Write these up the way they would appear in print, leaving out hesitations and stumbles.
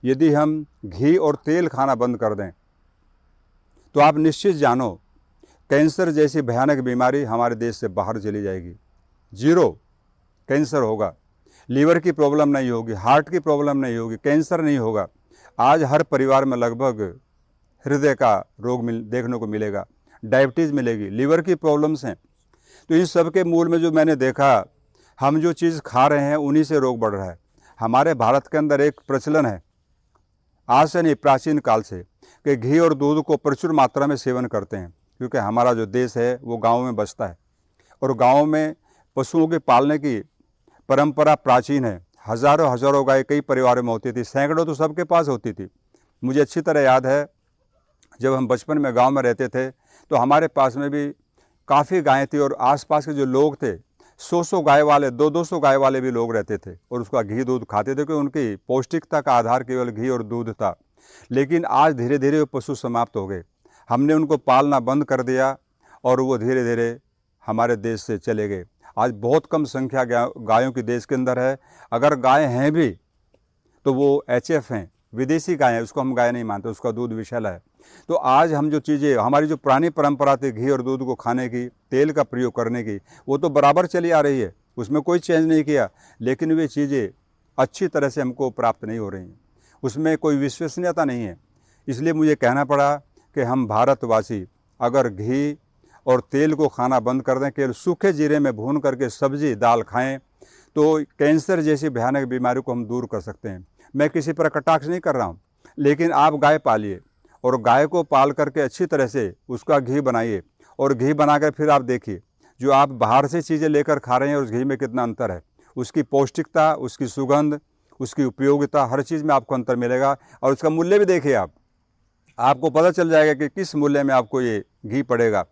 यदि हम घी और तेल खाना बंद कर दें तो आप निश्चित जानो कैंसर जैसी भयानक बीमारी हमारे देश से बाहर चली जाएगी। जीरो कैंसर होगा, लीवर की प्रॉब्लम नहीं होगी, हार्ट की प्रॉब्लम नहीं होगी, कैंसर नहीं होगा। आज हर परिवार में लगभग हृदय का रोग देखने को मिलेगा, डायबिटीज़ मिलेगी, लीवर की प्रॉब्लम्स हैं। तो इन सब के मूल में जो मैंने देखा, हम जो चीज़ खा रहे हैं उन्हीं से रोग बढ़ रहा है। हमारे भारत के अंदर एक प्रचलन है, आज से नहीं प्राचीन काल से, कि घी और दूध को प्रचुर मात्रा में सेवन करते हैं, क्योंकि हमारा जो देश है वो गाँव में बसता है और गाँव में पशुओं के पालने की परंपरा प्राचीन है। हज़ारों हज़ारों गाय कई परिवारों में होती थी, सैकड़ों तो सबके पास होती थी। मुझे अच्छी तरह याद है, जब हम बचपन में गांव में रहते थे तो हमारे पास में भी काफ़ी गायें थी और आसपास के जो लोग थे 100-100 गाय वाले, 200-200 गाय वाले भी लोग रहते थे और उसका घी दूध खाते थे, क्योंकि उनकी पौष्टिकता का आधार केवल घी और दूध था। लेकिन आज धीरे धीरे वो पशु समाप्त हो गए, हमने उनको पालना बंद कर दिया और वो धीरे धीरे हमारे देश से चले गए। आज बहुत कम संख्या गायों की देश के अंदर है। अगर गाय हैं भी तो वो HF हैं, विदेशी गाय है, उसको हम गाय नहीं मानते, उसका दूध विषैला है। तो आज हम जो चीज़ें, हमारी जो पुरानी परंपरा थी घी और दूध को खाने की, तेल का प्रयोग करने की, वो तो बराबर चली आ रही है, उसमें कोई चेंज नहीं किया। लेकिन वे चीज़ें अच्छी तरह से हमको प्राप्त नहीं हो रही हैं, उसमें कोई विश्वसनीयता नहीं है। इसलिए मुझे कहना पड़ा कि हम भारतवासी अगर घी और तेल को खाना बंद कर दें, केवल सूखे जीरे में भून करके सब्जी दाल खाएं, तो कैंसर जैसी भयानक बीमारी को हम दूर कर सकते हैं। मैं किसी पर कटाक्ष नहीं कर रहा हूँ, लेकिन आप गाय पालिए और गाय को पाल करके अच्छी तरह से उसका घी बनाइए और घी बनाकर फिर आप देखिए जो आप बाहर से चीज़ें लेकर खा रहे हैं और उस घी में कितना अंतर है। उसकी पौष्टिकता, उसकी सुगंध, उसकी उपयोगिता, हर चीज़ में आपको अंतर मिलेगा। और उसका मूल्य भी देखिए आपको पता चल जाएगा कि किस मूल्य में आपको ये घी पड़ेगा।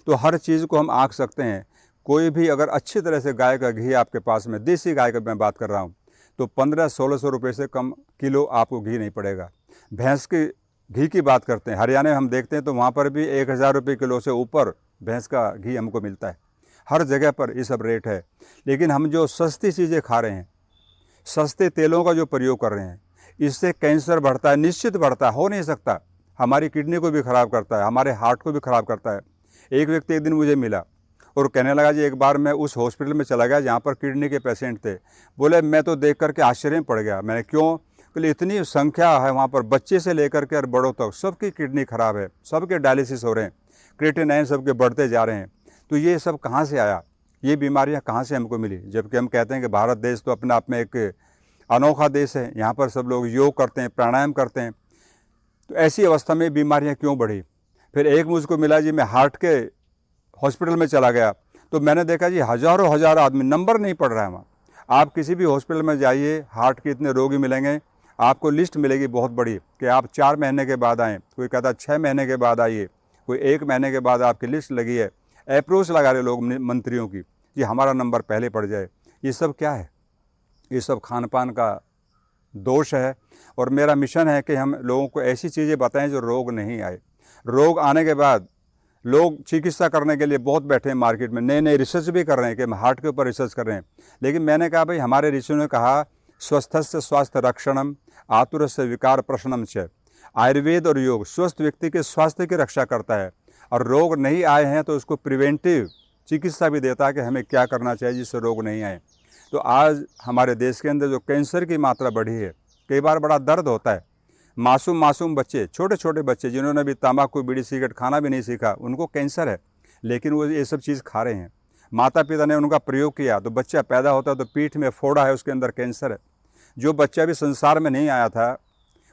तो हर चीज़ को हम आंक सकते हैं। कोई भी अगर अच्छी तरह से गाय का घी आपके पास में, देसी गाय का मैं बात कर रहा हूँ, तो 1500-1600 रुपये से कम किलो आपको घी नहीं पड़ेगा। भैंस के घी की बात करते हैं, हरियाणा में हम देखते हैं तो वहाँ पर भी 1000 रुपये किलो से ऊपर भैंस का घी हमको मिलता है। हर जगह पर ये सब रेट है। लेकिन हम जो सस्ती चीज़ें खा रहे हैं, सस्ते तेलों का जो प्रयोग कर रहे हैं, इससे कैंसर बढ़ता है, निश्चित बढ़ता है, हो नहीं सकता। हमारी किडनी को भी ख़राब करता है, हमारे हार्ट को भी ख़राब करता है। एक व्यक्ति एक दिन मुझे मिला और कहने लगा, जी एक बार मैं उस हॉस्पिटल में चला गया जहाँ पर किडनी के पेशेंट थे। बोले मैं तो देख करके आश्चर्य में पड़ गया। मैंने क्यों? बोले इतनी संख्या है वहाँ पर, बच्चे से लेकर के और बड़ों तक सबकी किडनी ख़राब है, सबके डायलिसिस हो रहे हैं, क्रिएटिनिन सबके बढ़ते जा रहे हैं। तो ये सब कहाँ से आया? ये बीमारियाँ कहाँ से हमको मिली? जबकि हम कहते हैं कि भारत देश तो अपने आप में एक अनोखा देश है, यहाँ पर सब लोग योग करते हैं, प्राणायाम करते हैं। तो ऐसी अवस्था में बीमारियाँ क्यों बढ़ी? फिर एक मुझको मिला जी, मैं हार्ट के हॉस्पिटल में चला गया तो मैंने देखा जी हज़ारों हज़ार आदमी, नंबर नहीं पड़ रहा है वहाँ। आप किसी भी हॉस्पिटल में जाइए, हार्ट के इतने रोगी मिलेंगे, आपको लिस्ट मिलेगी बहुत बड़ी कि आप 4 महीने के बाद आएँ, कोई कहता है 6 महीने के बाद आइए, कोई 1 महीने के बाद आपकी लिस्ट लगी है। अप्रोच लगा रहे लोग मंत्रियों की, जी हमारा नंबर पहले पड़ जाए। ये सब क्या है? ये सब खान पान का दोष है। और मेरा मिशन है कि हम लोगों को ऐसी चीज़ें बताएं जो रोग नहीं आए। रोग आने के बाद लोग चिकित्सा करने के लिए बहुत बैठे हैं मार्केट में, नए नए रिसर्च भी कर रहे हैं कि हम हार्ट के ऊपर रिसर्च कर रहे हैं। लेकिन मैंने कहा भाई, हमारे ऋषियों ने कहा स्वस्थस्य स्वास्थ्य रक्षणम आतुरस्य विकार प्रशनम च। आयुर्वेद और योग स्वस्थ व्यक्ति के स्वास्थ्य की रक्षा करता है और रोग नहीं आए हैं तो उसको प्रिवेंटिव चिकित्सा भी देता है कि हमें क्या करना चाहिए जिससे रोग नहीं आए। तो आज हमारे देश के अंदर जो कैंसर की मात्रा बढ़ी है, कई बार बड़ा दर्द होता है। मासूम बच्चे, छोटे छोटे बच्चे जिन्होंने अभी तंबाकू बीड़ी सिगरेट खाना भी नहीं सीखा, उनको कैंसर है, लेकिन वो ये सब चीज़ खा रहे हैं। माता पिता ने उनका प्रयोग किया तो बच्चा पैदा होता है तो पीठ में फोड़ा है, उसके अंदर कैंसर है। जो बच्चा भी संसार में नहीं आया था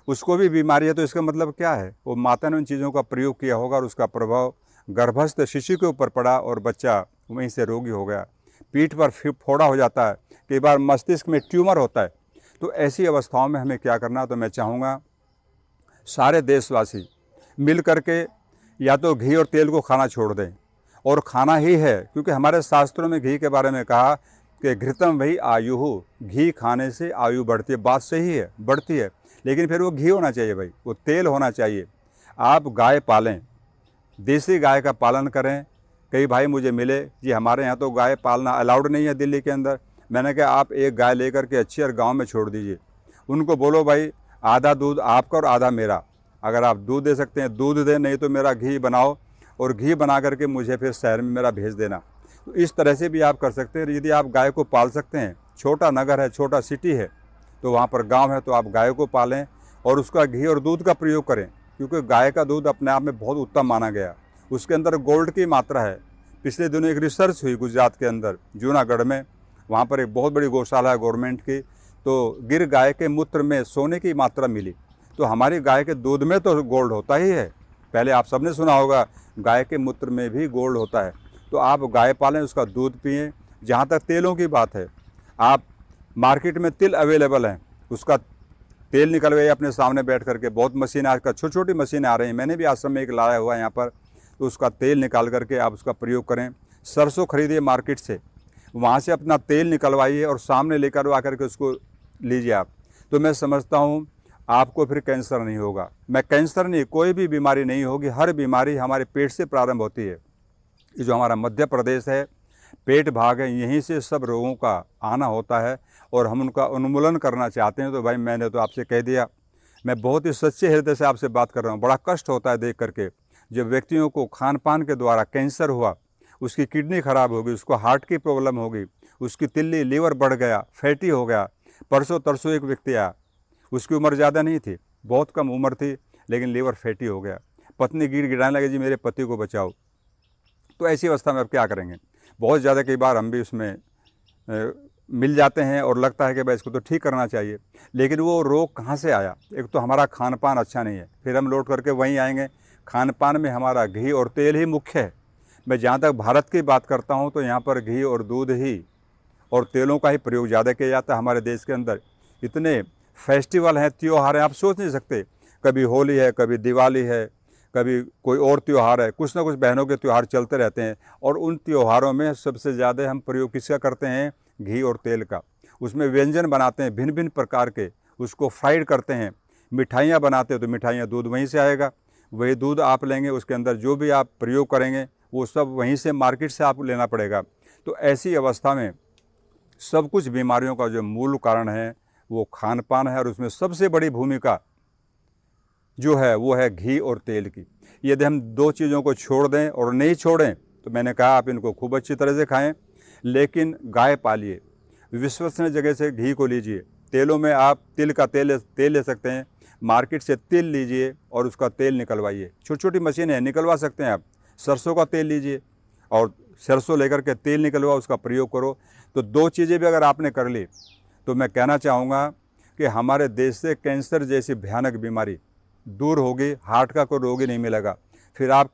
उसको भी बीमारी है, तो इसका मतलब क्या है? वो माता ने उन चीज़ों का प्रयोग किया होगा और उसका प्रभाव गर्भस्थ शिशु के ऊपर पड़ा और बच्चा वहीं से रोगी हो गया। पीठ पर फोड़ा हो जाता है, कई बार मस्तिष्क में ट्यूमर होता है। तो ऐसी अवस्थाओं में हमें क्या करना? तो मैं चाहूँगा सारे देशवासी मिल करके या तो घी और तेल को खाना छोड़ दें, और खाना ही है, क्योंकि हमारे शास्त्रों में घी के बारे में कहा कि घृतम वही आयु, घी खाने से आयु बढ़ती है। बात सही है, बढ़ती है, लेकिन फिर वो घी होना चाहिए भाई, वो तेल होना चाहिए। आप गाय पालें, देसी गाय का पालन करें। कई भाई मुझे मिले, जी हमारे यहाँ तो गाय पालना अलाउड नहीं है दिल्ली के अंदर। मैंने कहा आप एक गाय लेकर के अच्छी और गाँव में छोड़ दीजिए। उनको बोलो भाई आधा दूध आपका और आधा मेरा। अगर आप दूध दे सकते हैं दूध दें, नहीं तो मेरा घी बनाओ और घी बना करके मुझे फिर शहर में मेरा भेज देना। तो इस तरह से भी आप कर सकते हैं। यदि आप गाय को पाल सकते हैं, छोटा नगर है, छोटा सिटी है, तो वहाँ पर गांव है, तो आप गाय को पालें और उसका घी और दूध का प्रयोग करें, क्योंकि गाय का दूध अपने आप में बहुत उत्तम माना गया। उसके अंदर गोल्ड की मात्रा है। पिछले दिनों एक रिसर्च हुई गुजरात के अंदर, जूनागढ़ में, वहाँ पर एक बहुत बड़ी गौशाला है गवर्नमेंट की, तो गिर गाय के मूत्र में सोने की मात्रा मिली। तो हमारी गाय के दूध में तो गोल्ड होता ही है। पहले आप सबने सुना होगा गाय के मूत्र में भी गोल्ड होता है। तो आप गाय पालें, उसका दूध पिएं। जहाँ तक तेलों की बात है, आप मार्केट में तिल अवेलेबल हैं, उसका तेल निकलवाइए अपने सामने बैठ करके। बहुत मशीन आजकल छोटी छोटी मशीनें आ रही हैं, मैंने भी आश्रम में एक लाया हुआ है यहाँ पर। तो उसका तेल निकाल करके आप उसका प्रयोग करें। सरसों खरीदिए मार्केट से, वहाँ से अपना तेल निकलवाइए और सामने लेकर आ करके उसको लीजिए आप। तो मैं समझता हूँ आपको फिर कैंसर नहीं होगा। मैं कैंसर नहीं, कोई भी बीमारी नहीं होगी। हर बीमारी हमारे पेट से प्रारंभ होती है। ये जो हमारा मध्य प्रदेश है, पेट भाग है, यहीं से सब रोगों का आना होता है और हम उनका उन्मूलन करना चाहते हैं। तो भाई मैंने तो आपसे कह दिया, मैं बहुत ही सच्चे हृदय से आपसे बात कर रहा हूँ। बड़ा कष्ट होता है देख करके, जब व्यक्तियों को खान पान के द्वारा कैंसर हुआ, उसकी किडनी खराब होगी, उसको हार्ट की प्रॉब्लम होगी, उसकी तिल्ली लीवर बढ़ गया, फैटी हो गया। परसों तरसों एक व्यक्ति आया, उसकी उम्र ज़्यादा नहीं थी, बहुत कम उम्र थी, लेकिन लीवर फैटी हो गया। पत्नी गिड़गिड़ाने लगी, जी मेरे पति को बचाओ। तो ऐसी अवस्था में अब क्या करेंगे? बहुत ज़्यादा कई बार हम भी उसमें मिल जाते हैं और लगता है कि भाई इसको तो ठीक करना चाहिए, लेकिन वो रोग कहाँ से आया? एक तो हमारा खान पान अच्छा नहीं है, फिर हम लौट करके वहीं आएंगे। खान पान में हमारा घी और तेल ही मुख्य है। मैं जहाँ तक भारत की बात करता हूँ तो यहाँ पर घी और दूध ही और तेलों का ही प्रयोग ज़्यादा किया जाता है। हमारे देश के अंदर इतने फेस्टिवल हैं, त्यौहार हैं, आप सोच नहीं सकते। कभी होली है, कभी दिवाली है, कभी कोई और त्यौहार है, कुछ ना कुछ बहनों के त्यौहार चलते रहते हैं। और उन त्योहारों में सबसे ज़्यादा हम प्रयोग किसका करते हैं? घी और तेल का। उसमें व्यंजन बनाते हैं भिन्न भिन्न प्रकार के, उसको फ्राइड करते हैं। मिठाइयाँ बनाते हैं तो मिठाइयाँ दूध वहीं से आएगा, वही दूध आप लेंगे, उसके अंदर जो भी आप प्रयोग करेंगे वो सब वहीं से मार्केट से आपको लेना पड़ेगा। तो ऐसी अवस्था में सब कुछ बीमारियों का जो मूल कारण है वो खान पान है, और उसमें सबसे बड़ी भूमिका जो है वो है घी और तेल की। यदि हम दो चीज़ों को छोड़ दें और नहीं छोड़ें तो मैंने कहा आप इनको खूब अच्छी तरह से खाएं, लेकिन गाय पालिए, विश्वसनीय जगह से घी को लीजिए। तेलों में आप तिल का तेल ले सकते हैं, मार्केट से तिल लीजिए और उसका तेल निकलवाइए। छोटी छोटी मशीन है, निकलवा सकते हैं आप। सरसों का तेल लीजिए और सरसों लेकर के तेल निकलवा, उसका प्रयोग करो। तो दो चीज़ें भी अगर आपने कर ली तो मैं कहना चाहूँगा कि हमारे देश से कैंसर जैसी भयानक बीमारी दूर होगी, हार्ट का कोई रोग ही नहीं मिलेगा। फिर आप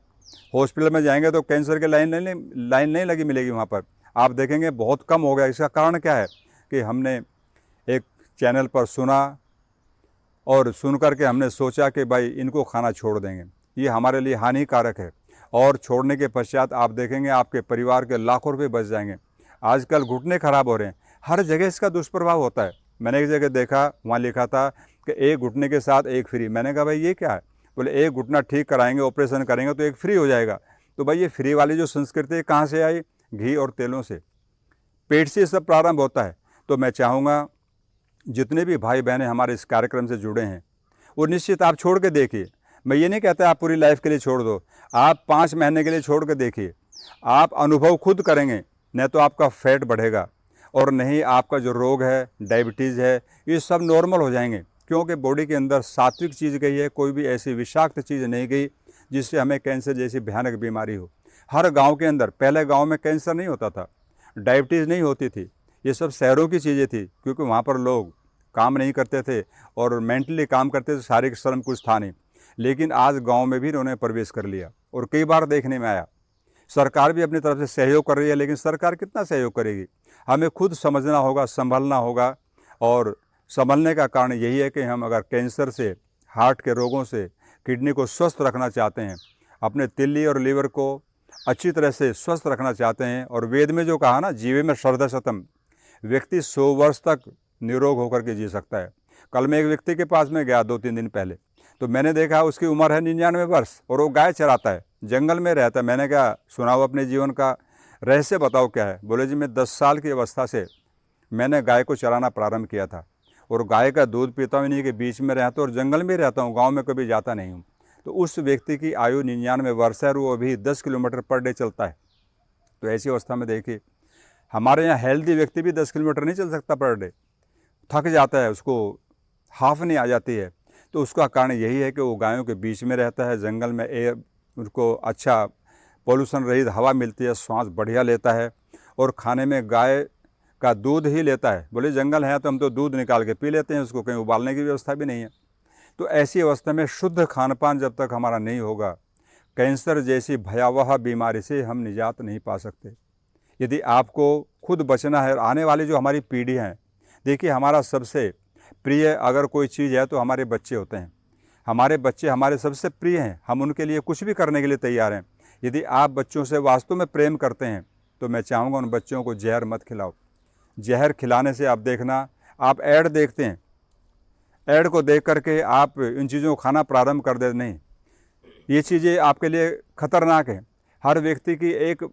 हॉस्पिटल में जाएंगे तो कैंसर की लाइन नहीं लगी मिलेगी वहाँ पर, आप देखेंगे बहुत कम हो गया। इसका कारण क्या है कि हमने एक चैनल पर सुना और सुन कर के हमने सोचा कि भाई इनको खाना छोड़ देंगे, ये हमारे लिए हानिकारक है। और छोड़ने के पश्चात आप देखेंगे आपके परिवार के लाखों रुपये बच जाएंगे। आजकल घुटने खराब हो रहे हैं, हर जगह इसका दुष्प्रभाव होता है। मैंने एक जगह देखा, वहाँ लिखा था कि एक घुटने के साथ एक फ्री। मैंने कहा भाई ये क्या है? बोले एक घुटना ठीक कराएंगे, ऑपरेशन करेंगे तो एक फ्री हो जाएगा। तो भाई ये फ्री वाली जो संस्कृति है कहाँ से आई? घी और तेलों से, पेट से सब प्रारंभ होता है। तो मैं चाहूँगा जितने भी भाई बहनें हमारे इस कार्यक्रम से जुड़े हैं वो निश्चित आप छोड़ के देखिए। मैं ये नहीं कहता आप पूरी लाइफ के लिए छोड़ दो, आप 5 महीने के लिए छोड़ के देखिए, आप अनुभव खुद करेंगे। न तो आपका फैट बढ़ेगा और नहीं आपका जो रोग है, डायबिटीज़ है, ये सब नॉर्मल हो जाएंगे, क्योंकि बॉडी के अंदर सात्विक चीज़ गई है, कोई भी ऐसी विषाक्त चीज़ नहीं गई जिससे हमें कैंसर जैसी भयानक बीमारी हो। हर गांव के अंदर, पहले गांव में कैंसर नहीं होता था, डायबिटीज़ नहीं होती थी, ये सब शहरों की चीज़ें थी, क्योंकि वहाँ पर लोग काम नहीं करते थे और मेंटली काम करते थे, शारीरिक श्रम कुछ था नहीं। लेकिन आज गांव में भी इन्होंने प्रवेश कर लिया और कई बार देखने में आया। सरकार भी अपनी तरफ से सहयोग कर रही है, लेकिन सरकार कितना सहयोग करेगी? हमें खुद समझना होगा, संभलना होगा। और संभलने का कारण यही है कि हम अगर कैंसर से, हार्ट के रोगों से, किडनी को स्वस्थ रखना चाहते हैं, अपने तिल्ली और लीवर को अच्छी तरह से स्वस्थ रखना चाहते हैं, और वेद में जो कहा ना, जीवे में शरदा शतम, व्यक्ति 100 वर्ष तक निरोग होकर के जी सकता है। कल मैं एक व्यक्ति के पास में गया 2-3 दिन पहले, तो मैंने देखा उसकी उम्र है 99 वर्ष और वो गाय चराता है, जंगल में रहता है। मैंने कहा सुनाओ अपने जीवन का रहस्य बताओ क्या है? बोले जी मैं 10 साल की अवस्था से मैंने गाय को चराना प्रारंभ किया था और गाय का दूध पीता हूँ, इन्हीं के बीच में रहता हूँ और जंगल में रहता हूँ, गांव में कभी जाता नहीं हूँ, तो उस व्यक्ति की आयु 99 वर्ष है और वो अभी 10 किलोमीटर पर डे चलता है। तो ऐसी अवस्था में देखिए, हमारे यहाँ हेल्दी व्यक्ति भी 10 किलोमीटर नहीं चल सकता पर डे, थक जाता है, उसको हाफ नहीं आ जाती है। तो उसका कारण यही है कि वो गायों के बीच में रहता है, जंगल में एयर, उसको अच्छा पोल्यूशन रहित हवा मिलती है, श्वास बढ़िया लेता है और खाने में गाय का दूध ही लेता है। बोले जंगल है तो हम तो दूध निकाल के पी लेते हैं, उसको कहीं उबालने की व्यवस्था भी नहीं है। तो ऐसी अवस्था में शुद्ध खान पान जब तक हमारा नहीं होगा, कैंसर जैसी भयावह बीमारी से हम निजात नहीं पा सकते। यदि आपको खुद बचना है, आने वाली जो हमारी पीढ़ी है, देखिए हमारा सबसे प्रिय अगर कोई चीज़ है तो हमारे बच्चे होते हैं। हमारे बच्चे हमारे सबसे प्रिय हैं, हम उनके लिए कुछ भी करने के लिए तैयार हैं। यदि आप बच्चों से वास्तव में प्रेम करते हैं तो मैं चाहूँगा उन बच्चों को जहर मत खिलाओ। जहर खिलाने से आप देखना, आप ऐड देखते हैं, ऐड को देख करके आप इन चीज़ों को खाना प्रारंभ कर दे, नहीं, ये चीज़ें आपके लिए खतरनाक है। हर व्यक्ति की एक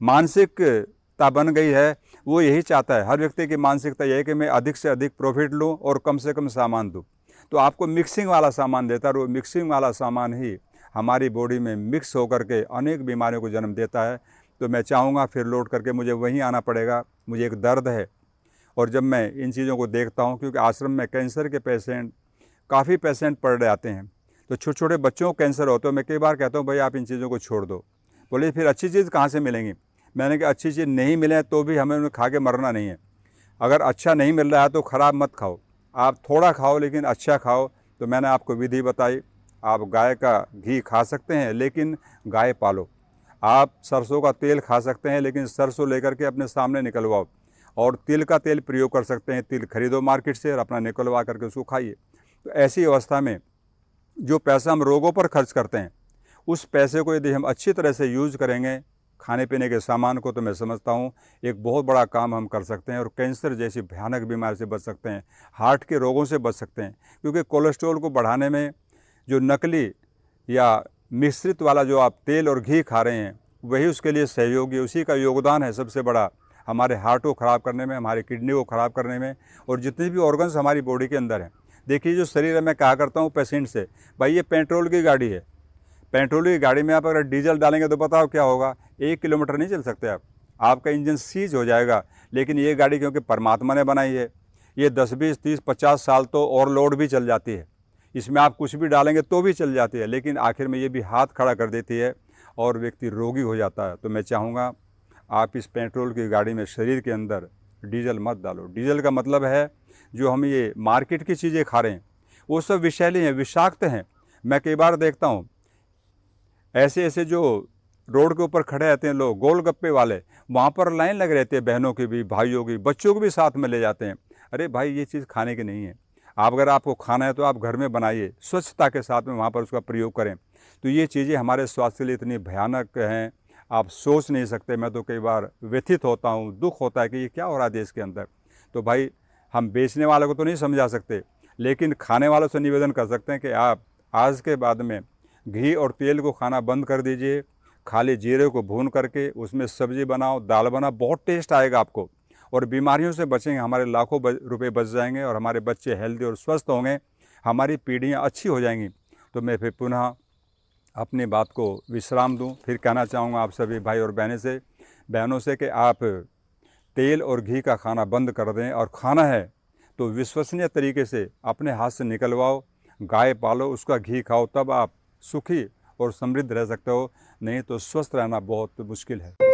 मानसिकता बन गई है, वो यही चाहता है, हर व्यक्ति की मानसिकता यह है कि मैं अधिक से अधिक प्रॉफिट लूँ और कम से कम सामान दूँ। तो आपको मिक्सिंग वाला सामान देता है और वो मिक्सिंग वाला सामान ही हमारी बॉडी में मिक्स होकर के अनेक बीमारियों को जन्म देता है। तो मैं चाहूँगा फिर लौट करके मुझे वहीं आना पड़ेगा, मुझे एक दर्द है। और जब मैं इन चीज़ों को देखता हूँ, क्योंकि आश्रम में कैंसर के पेशेंट, काफ़ी पेशेंट पड़ जाते हैं, तो छोटे छोटे बच्चों को कैंसर होता है, मैं कई बार कहता हूँ भाई आप इन चीज़ों को छोड़ दो। बोले फिर अच्छी चीज़ कहाँ से मिलेंगी? मैंने कहा अच्छी चीज़ नहीं मिले तो भी हमें उन्हें खा के मरना नहीं है। अगर अच्छा नहीं मिल रहा है तो ख़राब मत खाओ, आप थोड़ा खाओ लेकिन अच्छा खाओ। तो मैंने आपको विधि बताई, आप गाय का घी खा सकते हैं लेकिन गाय पालो। आप सरसों का तेल खा सकते हैं लेकिन सरसों लेकर के अपने सामने निकलवाओ। और तिल का तेल प्रयोग कर सकते हैं, तिल खरीदो मार्केट से और अपना निकलवा करके उसको खाइए। तो ऐसी अवस्था में जो पैसा हम रोगों पर खर्च करते हैं, उस पैसे को यदि हम अच्छी तरह से यूज़ करेंगे खाने पीने के सामान को, तो मैं समझता हूँ एक बहुत बड़ा काम हम कर सकते हैं और कैंसर जैसी भयानक बीमारी से बच सकते हैं, हार्ट के रोगों से बच सकते हैं। क्योंकि कोलेस्ट्रॉल को बढ़ाने में जो नकली या मिश्रित वाला जो आप तेल और घी खा रहे हैं, वही उसके लिए सहयोगी, उसी का योगदान है सबसे बड़ा, हमारे हार्ट को ख़राब करने में, हमारी किडनी को ख़राब करने में और जितने भी ऑर्गन्स हमारी बॉडी के अंदर हैं। देखिए जो शरीर है, मैं कहा करता हूँ पेशेंट से, भाई ये पेट्रोल की गाड़ी है, पेट्रोल की गाड़ी में आप अगर डीजल डालेंगे तो बताओ क्या होगा, 1 किलोमीटर नहीं चल सकते आप, आपका इंजन सीज हो जाएगा। लेकिन ये गाड़ी क्योंकि परमात्मा ने बनाई है, ये 10, 20, 30, 50 साल तो और लोड भी चल जाती है, इसमें आप कुछ भी डालेंगे तो भी चल जाती है, लेकिन आखिर में ये भी हाथ खड़ा कर देती है और व्यक्ति रोगी हो जाता है। तो मैं चाहूँगा आप इस पेट्रोल की गाड़ी में शरीर के अंदर डीजल मत डालो। डीजल का मतलब है जो हम ये मार्केट की चीज़ें खा रहे हैं वो सब विषैली हैं, विषाक्त हैं। मैं कई बार देखता हूँ ऐसे ऐसे जो रोड के ऊपर खड़े रहते हैं लोग, गोलगप्पे वाले, वहाँ पर लाइन लग रहती है, बहनों की भी, भाइयों की, बच्चों को भी साथ में ले जाते हैं। अरे भाई ये चीज़ खाने की नहीं है, आप अगर आपको खाना है तो आप घर में बनाइए, स्वच्छता के साथ में वहाँ पर उसका प्रयोग करें। तो ये चीज़ें हमारे स्वास्थ्य के लिए इतनी भयानक हैं, आप सोच नहीं सकते। मैं तो कई बार व्यथित होता हूँ, दुख होता है कि ये क्या हो रहा है देश के अंदर। तो भाई हम बेचने वालों को तो नहीं समझा सकते, लेकिन खाने वालों से निवेदन कर सकते हैं कि आप आज के बाद में घी और तेल को खाना बंद कर दीजिए, खाली जीरे को भून करके उसमें सब्जी बनाओ, दाल बनाओ, बहुत टेस्ट आएगा आपको और बीमारियों से बचेंगे, हमारे लाखों रुपए बच जाएंगे और हमारे बच्चे हेल्दी और स्वस्थ होंगे, हमारी पीढ़ियाँ अच्छी हो जाएंगी। तो मैं फिर पुनः अपनी बात को विश्राम दूं। फिर कहना चाहूँगा आप सभी भाई और बहनों से कि आप तेल और घी का खाना बंद कर दें और खाना है तो विश्वसनीय तरीके से अपने हाथ से निकलवाओ, गाय पालो, उसका घी खाओ, तब आप सुखी और समृद्ध रह सकते हो, नहीं तो स्वस्थ रहना बहुत मुश्किल है।